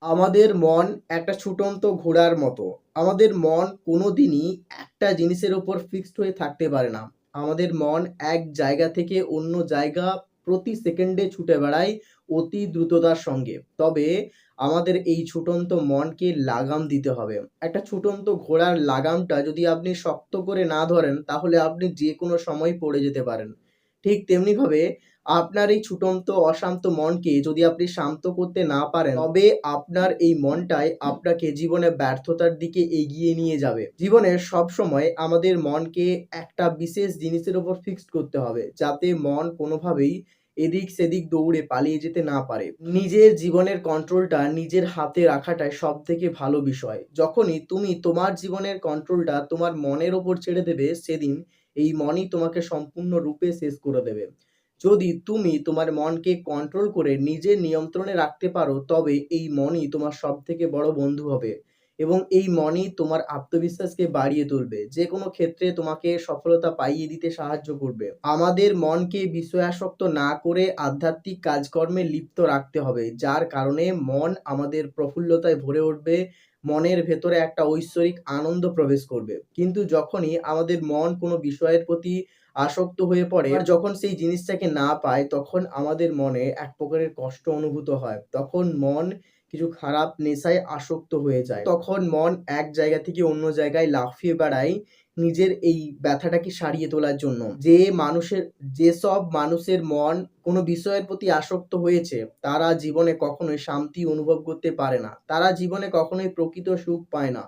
আমাদের মন একটা ছুটন্ত ঘোড়ার মতো। আমাদের মন কোনোদিনই একটা জিনিসের উপর ফিক্সড হয়ে থাকতে পারে না। আমাদের মন এক জায়গা থেকে অন্য জায়গা প্রতি সেকেন্ডে ছুটে বেড়ায় অতি দ্রুততার সঙ্গে। তবে আমাদের এই ছুটন্ত মনকে লাগাম দিতে হবে। একটা ছুটন্ত ঘোড়ার লাগামটা যদি আপনি শক্ত করে না ধরেন, তাহলে আপনি যেকোনো সময় পড়ে যেতে পারেন। ঠিক তেমনিভাবে আপনার এই ছুটন্ত অশান্ত মনকে যদি আপনি শান্ত করতে না পারেন, তবে আপনার এই মনটাই আপনাকে জীবনে ব্যর্থতার দিকে এগিয়ে নিয়ে যাবে। জীবনে সবসময় আমাদের মনকে একটা বিশেষ জিনিসের উপর ফিক্সড করতে হবে, যাতে মন কোনোভাবেই এদিক সেদিক দৌড়ে পালিয়ে যেতে না পারে। নিজের জীবনের কন্ট্রোলটা নিজের হাতে রাখাটাই সবথেকে ভালো বিষয়। যখনই তুমি তোমার জীবনের কন্ট্রোলটা তোমার মনের ওপর ছেড়ে দেবে, সেদিন এই মনই তোমাকে সম্পূর্ণরূপে শেষ করে দেবে। যদি তুমি তোমার মনকে কন্ট্রোল করে নিজের নিয়ন্ত্রণে রাখতে পারো, তবে এই মনই তোমার সবথেকে বড় বন্ধু হবে এবং এই মনই তোমার আত্মবিশ্বাসকে বাড়িয়ে তুলবে। যেকোনো ক্ষেত্রে তোমাকে সফলতা পাইয়ে দিতে সাহায্য করবে। আমাদের মনকে বিষয়াসক্ত না করে আধ্যাত্মিক কাজকর্মে লিপ্ত রাখতে হবে, যার কারণে মন আমাদের প্রফুল্লতায় ভরে উঠবে। মনের ভেতরে একটা ঐশ্বরিক আনন্দ প্রবেশ করবে। কিন্তু যখনই আমাদের মন কোনো বিষয়ের প্রতি আসক্ত হয়ে পড়ে আর যখন সেই জিনিসটাকে না পায়, তখন আমাদের মনে এক প্রকারের কষ্ট অনুভূত হয়। তখন মন কিছু খারাপ নেশায় আসক্ত হয়ে যায়। তখন মন এক জায়গা থেকে অন্য জায়গায় লাফিয়ে বেড়ায় নিজের এই ব্যথাটাকে সারিয়ে তোলার জন্য। যেসব মানুষের মন কোনো বিষয়ের প্রতি আসক্ত হয়েছে, তারা জীবনে কখনোই শান্তি অনুভব করতে পারে না। তারা জীবনে কখনোই প্রকৃত সুখ পায় না।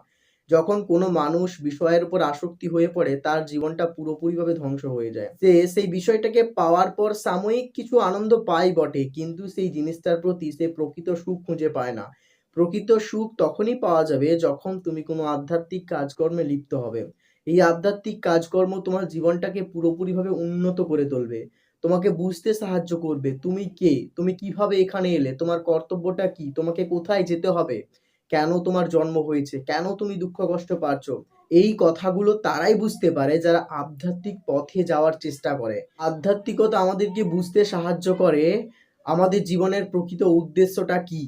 যখন কোনো মানুষ বিষয়ের উপর আসক্তি হয়ে পড়ে, তার জীবনটা পুরোপুরিভাবে ধ্বংস হয়ে যায়। সে সেই বিষয়টাকে পাওয়ার পর সাময়িক কিছু আনন্দ পায় বটে, কিন্তু সেই জিনিসটার প্রতি সে প্রকৃত সুখ খুঁজে পায় না। প্রকৃত সুখ তখনই পাওয়া যাবে যখন তুমি কোনো আধ্যাত্মিক কাজকর্মে লিপ্ত হবে। এই আধ্যাত্মিক কাজকর্ম তোমার জীবনটাকে পুরোপুরিভাবে উন্নত করে তুলবে। তোমাকে বুঝতে সাহায্য করবে তুমি কে, তুমি কিভাবে এখানে এলে, তোমার কর্তব্যটা কি, তোমাকে কোথায় যেতে হবে, কেন তোমার জন্ম হয়েছে, কেন তুমি দুঃখ কষ্ট পাচ্ছ। এই কথাগুলো তারাই বুঝতে পারে যারা আধ্যাত্মিক পথে যাওয়ার চেষ্টা করে। আধ্যাত্মিকতা আমাদেরকে বুঝতে সাহায্য করে আমাদের জীবনের প্রকৃত উদ্দেশ্যটা কি।